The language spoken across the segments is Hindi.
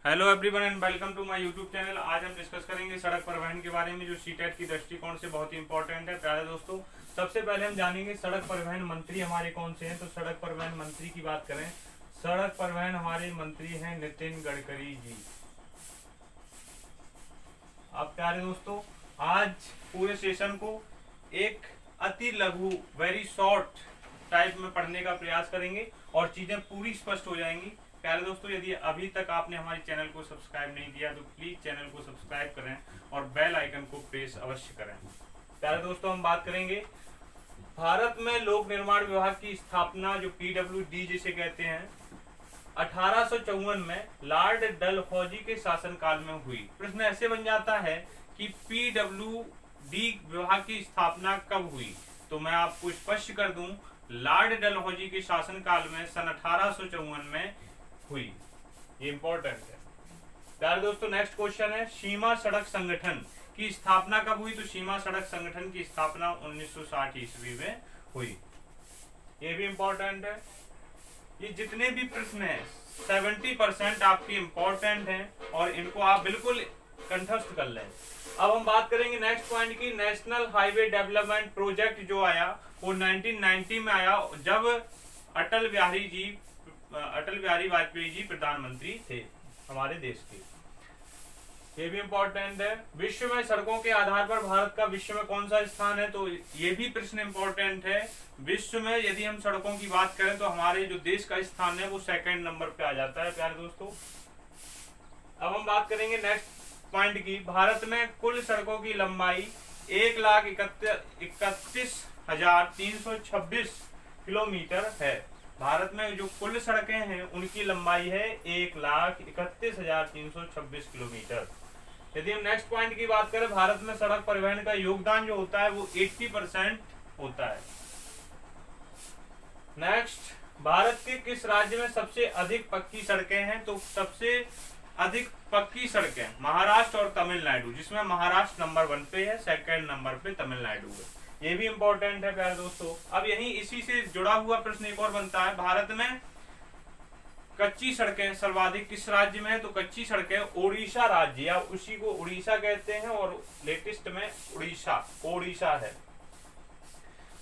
Hello everyone and welcome to my YouTube channel. आज हम डिस्कस करेंगे सड़क परिवहन के बारे में, जो सीटेट की दृष्टिकोण से बहुत ही इंपॉर्टेंट है। प्यारे दोस्तों, सबसे पहले हम जानेंगे सड़क परिवहन मंत्री हमारे कौन से हैं। तो सड़क परिवहन मंत्री की बात करें, सड़क परिवहन हमारे मंत्री हैं नितिन गडकरी जी। अब प्यारे दोस्तों, आज पूरे सेशन को एक अति लघु वेरी शॉर्ट टाइप में पढ़ने का प्रयास करेंगे और चीजें पूरी स्पष्ट हो जाएंगी। प्यारे दोस्तों, यदि अभी तक आपने हमारे चैनल को सब्सक्राइब नहीं किया तो प्लीज चैनल को सब्सक्राइब करें और बेल आइकन को प्रेस अवश्य करें। प्यारे दोस्तों, हम बात करेंगे भारत में लोक निर्माण विभाग की स्थापना, जो PWD जिसे कहते हैं, 1854 में लॉर्ड डलहौजी के शासनकाल में हुई। प्रश्न ऐसे बन जाता है कि PWD विभाग की स्थापना कब हुई, तो मैं आपको स्पष्ट कर दूं, लॉर्ड डलहौजी के शासनकाल में सन 1854 में हुई। ये इंपॉर्टेंट है। प्यारे दोस्तों, नेक्स्ट क्वेश्चन है सीमा सड़क संगठन की स्थापना कब हुई। तो सीमा सड़क संगठन की स्थापना 1960 ईस्वी में हुई। ये भी इंपॉर्टेंट है। ये जितने भी प्रश्न हैं 70% आपके इंपॉर्टेंट हैं और इनको आप बिल्कुल कंठस्थ कर लें। अब हम बात करेंगे नेक्स्ट पॉइंट की। नेशनल हाईवे डेवलपमेंट प्रोजेक्ट जो आया वो 1990 में आया, जब अटल बिहारी वाजपेयी जी प्रधानमंत्री थे हमारे देश के। ये भी इंपॉर्टेंट है। विश्व में सड़कों के आधार पर भारत का विश्व में कौन सा स्थान है, तो ये भी प्रश्न इंपॉर्टेंट है। विश्व में यदि हम सड़कों की बात करें तो हमारे जो देश का स्थान है वो 2nd नंबर पे आ जाता है। प्यारे दोस्तों, अब हम बात करेंगे नेक्स्ट पॉइंट की। भारत में कुल सड़कों की लंबाई 1,31,326 किलोमीटर है। भारत में जो कुल सड़कें हैं उनकी लंबाई है 1,31,326 किलोमीटर। यदि हम नेक्स्ट पॉइंट की बात करें, भारत में सड़क परिवहन का योगदान जो होता है वो 80% होता है। नेक्स्ट, भारत के किस राज्य में सबसे अधिक पक्की सड़कें हैं, तो सबसे अधिक पक्की सड़कें महाराष्ट्र और तमिलनाडु, जिसमें महाराष्ट्र नंबर 1 पे है, 2nd नंबर पे तमिलनाडु है। ये भी इंपॉर्टेंट है प्यारे दोस्तों। अब यही इसी से जुड़ा हुआ प्रश्न एक और बनता है, भारत में कच्ची सड़कें सर्वाधिक किस राज्य में है, तो कच्ची सड़कें ओडिशा राज्य, या उसी को उड़ीसा कहते हैं और लेटेस्ट में ओडिशा है।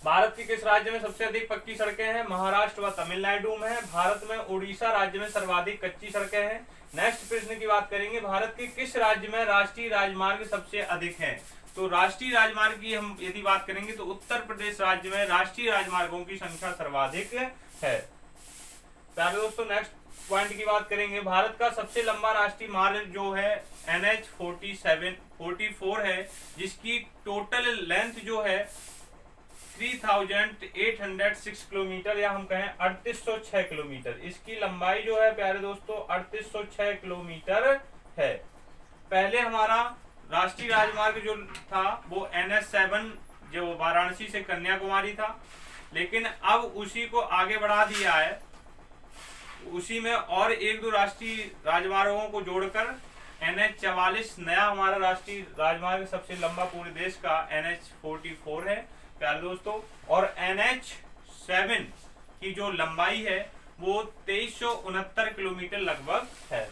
भारत के किस राज्य में सबसे अधिक पक्की सड़कें हैं, महाराष्ट्र व तमिलनाडु में है। भारत में ओडिशा राज्य में सर्वाधिक कच्ची सड़कें हैं। नेक्स्ट प्रश्न की बात करेंगे, भारत के किस राज्य में राष्ट्रीय राजमार्ग सबसे अधिक हैं, तो राष्ट्रीय राजमार्ग की हम यदि बात करेंगे तो उत्तर प्रदेश राज्य में राष्ट्रीय राजमार्गों की संख्या सर्वाधिक है। प्यारे दोस्तों, नेक्स्ट पॉइंट की बात करेंगे, भारत का सबसे लंबा राष्ट्रीय मार्ग जो है NH 44 है, जिसकी टोटल लेंथ जो है 3,806 किलोमीटर, या हम कहें 3806 किलोमीटर। इसकी लंबाई जो है प्यारे दोस्तों 3806 किलोमीटर है। पहले हमारा राष्ट्रीय राजमार्ग जो था वो NH 7 जो वाराणसी से कन्याकुमारी था, लेकिन अब उसी को आगे बढ़ा दिया है। उसी में और 1-2 राष्ट्रीय राजमार्गों को जोड़कर NH 44 नया हमारा राष्ट्रीय राजमार्ग सबसे लंबा पूरे देश का NH 44 है प्यारे दोस्तों। और NH 7 की जो लंबाई है वो 2369 किलोमीटर लगभग है।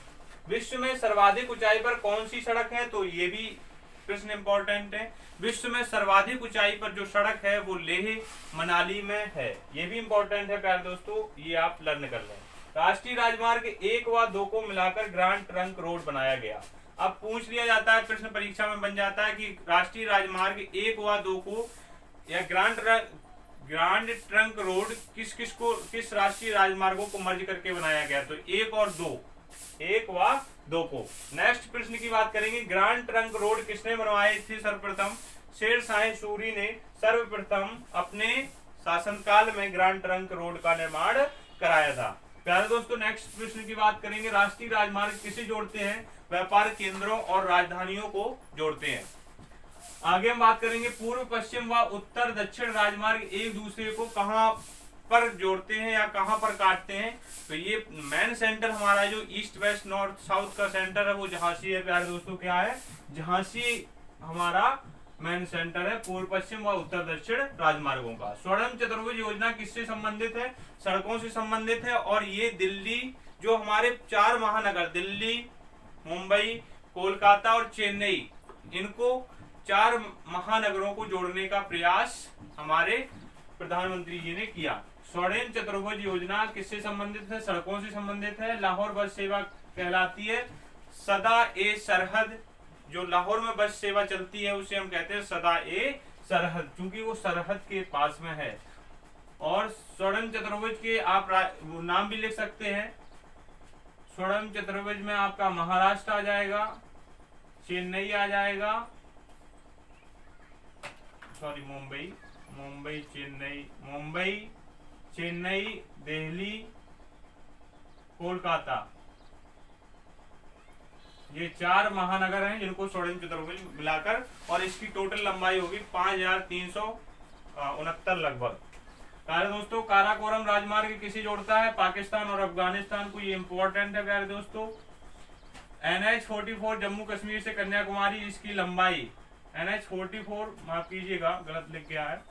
विश्व में सर्वाधिक ऊंचाई पर कौन सी सड़क है, तो ये भी प्रश्न इंपॉर्टेंट है। विश्व में सर्वाधिक ऊंचाई पर जो सड़क है वो लेह मनाली में है। ये भी इंपॉर्टेंट है प्यारे दोस्तों, ये आप लर्न कर लें। राष्ट्रीय राजमार्ग 1 व 2 को मिलाकर ग्रांड ट्रंक रोड बनाया गया। अब पूछ लिया जाता है, प्रश्न परीक्षा में बन जाता है कि राष्ट्रीय राजमार्ग 1 व 2 को या ग्रांड ट्रंक रोड किस राष्ट्रीय राजमार्गों को मर्ज करके बनाया गया, तो 1 व 2 को। नेक्स्ट प्रश्न की बात करेंगे, ग्रांड ट्रंक रोड किसने बनवाए थे सर्वप्रथम, शेरशाह सूरी ने सर्वप्रथम अपने शासनकाल में ग्रांड ट्रंक रोड का निर्माण कराया था। प्यारे दोस्तों, नेक्स्ट प्रश्न की बात करेंगे, राष्ट्रीय राजमार्ग किसे जोड़ते हैं, व्यापार केंद्रों और राजधानियों को जोड़ते हैं। आगे हम बात करेंगे, पूर्व पश्चिम व उत्तर दक्षिण राजमार्ग एक दूसरे को कहां पर जोड़ते हैं या कहां पर काटते हैं, तो ये मेन सेंटर हमारा जो ईस्ट वेस्ट नॉर्थ साउथ का सेंटर है वो झांसी है। प्यारे दोस्तों, क्या है, झांसी हमारा मेन सेंटर है पूर्व पश्चिम व उत्तर दक्षिण राजमार्गों का। स्वर्णिम चतुर्भुज योजना किससे संबंधित है, सड़कों से संबंधित है। और ये दिल्ली जो हमारे 4 महानगर दिल्ली, मुंबई, कोलकाता और चेन्नई, इनको 4 महानगरों को जोड़ने का प्रयास हमारे प्रधानमंत्री जी ने किया। स्वर्ण चतुर्भुज योजना किससे संबंधित है? सड़कों से संबंधित है। लाहौर बस सेवा कहलाती है सदा ए सरहद। जो लाहौर में बस सेवा चलती है उसे हम कहते हैं सदा ए सरहद, क्योंकि वो सरहद के पास में है। और स्वर्ण चतुर्भुज के आप नाम भी लिख सकते हैं। स्वर्ण चतुर्भुज में आपका महाराष्ट्र आ जाएगा, चेन्नई आ जाएगा, सॉरी मुंबई चेन्नई, दिल्ली, कोलकाता, ये 4 महानगर हैं जिनको स्वर्ण चतुर्भुज मिलाकर, और इसकी टोटल लंबाई होगी 5369 लगभग। प्यारे दोस्तों, काराकोरम राजमार्ग किसे जोड़ता है? पाकिस्तान और अफगानिस्तान को। ये इंपॉर्टेंट है प्यारे दोस्तों। NH-44 जम्मू कश्मीर से कन्याकुमारी, इसकी लंबाई NH-44 माफ कीजिएगा गलत लिख गया है,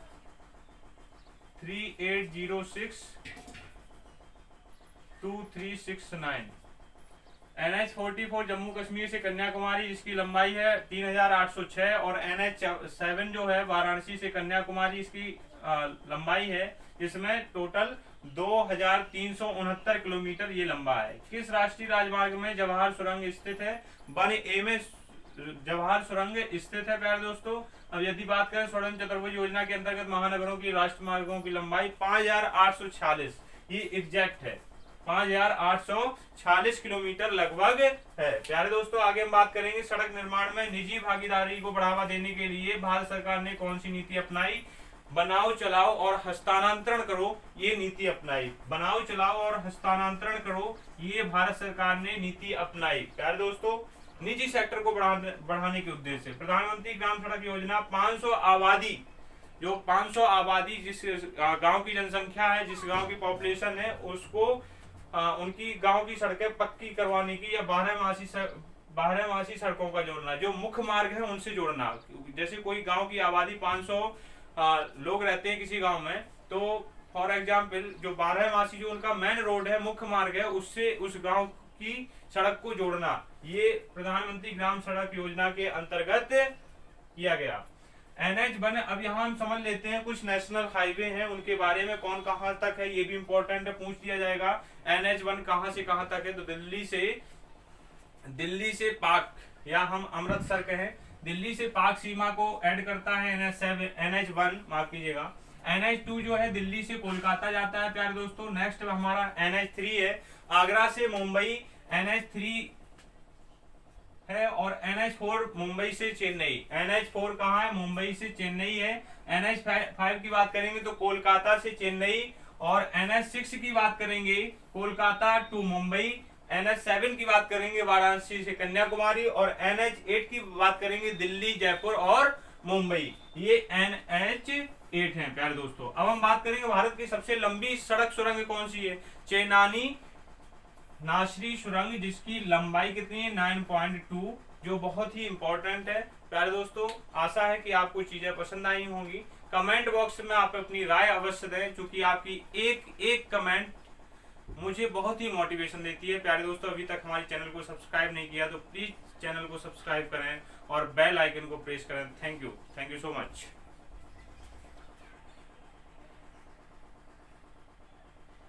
3806-2369। NH-44 जम्मू कश्मीर से कन्याकुमारी, इसकी लंबाई है 3806। और NH-7 जो है वाराणसी से कन्याकुमारी, इसकी लंबाई है, इसमें टोटल 2369 किलोमीटर ये लंबा है। किस राष्ट्रीय राजमार्ग में जवाहर सुरंग स्थित है? वन ए में जवाहर सुरंग स्थित है प्यारे दोस्तों। अब यदि बात करें स्वर्ण चतुर्भुज योजना के अंतर्गत महानगरों की राष्ट्रमार्गों की लंबाई 5846, ये एग्जैक्ट है, 5846 किलोमीटर लगभग है। प्यारे दोस्तों, आगे हम बात करेंगे सड़क निर्माण में निजी भागीदारी को बढ़ावा देने के लिए भारत सरकार ने कौन सी नीति अपनाई? बनाओ, चलाओ और हस्तांतरण करो, ये नीति अपनाई। बनाओ, चलाओ और हस्तांतरण करो, ये भारत सरकार ने नीति अपनाई। प्यारे दोस्तों, निजी सेक्टर को बढ़ाने के उद्देश्य से प्रधानमंत्री ग्राम सड़क योजना 500 आबादी, जो 500 आबादी जिस गांव की जनसंख्या है, जिस गांव की पॉपुलेशन है, उसको उनकी गांव की सड़कें पक्की करवाने की, या बारहमासी सड़कों का जोड़ना, जो मुख्य मार्ग है उनसे जोड़ना। जैसे कोई गांव की आबादी 500 लोग रहते हैं किसी गांव में, तो फॉर एग्जाम्पल जो बारहमासी जो उनका मेन रोड है, मुख्य मार्ग है, उससे उस गांव की सड़क को जोड़ना, ये प्रधानमंत्री ग्राम सड़क योजना के अंतर्गत किया गया। NH-1, अब यहाँ हम समझ लेते हैं कुछ नेशनल हाईवे हैं उनके बारे में, कौन कहां तक है, ये भी इंपॉर्टेंट है, पूछ लिया जाएगा। NH-1 कहां से कहां तक है? तो दिल्ली से पाक, या हम अमृतसर कहें, दिल्ली से पाक सीमा को ऐड करता है NH-1 माफ कीजिएगा। NH-2 जो है दिल्ली से कोलकाता जाता है प्यारे दोस्तों। नेक्स्ट हमारा NH-3 है, आगरा से मुंबई, NH-3 है। और NH-4 मुंबई से चेन्नई। NH-4 कहाँ है? मुंबई से चेन्नई है। NH-5 की बात करेंगे तो कोलकाता से चेन्नई। और NH-6 की बात करेंगे कोलकाता टू मुंबई। NH-7 की बात करेंगे वाराणसी से कन्याकुमारी। और NH-8 की बात करेंगे दिल्ली, जयपुर और मुंबई। ये NH-8 है प्यारे दोस्तों। अब हम बात करेंगे भारत की सबसे लंबी सड़क सुरंग कौन सी है? चेनानी नासरी सुरंग, जिसकी लंबाई कितनी है? 9.2, जो बहुत ही इंपॉर्टेंट है प्यारे दोस्तों। आशा है कि आपको चीजें पसंद आई होंगी। कमेंट बॉक्स में आप अपनी राय अवश्य दें, क्योंकि आपकी एक कमेंट मुझे बहुत ही मोटिवेशन देती है प्यारे दोस्तों। अभी तक हमारे चैनल को सब्सक्राइब नहीं किया तो प्लीज चैनल को सब्सक्राइब करें और बेल आइकन को प्रेस करें। Thank you so much.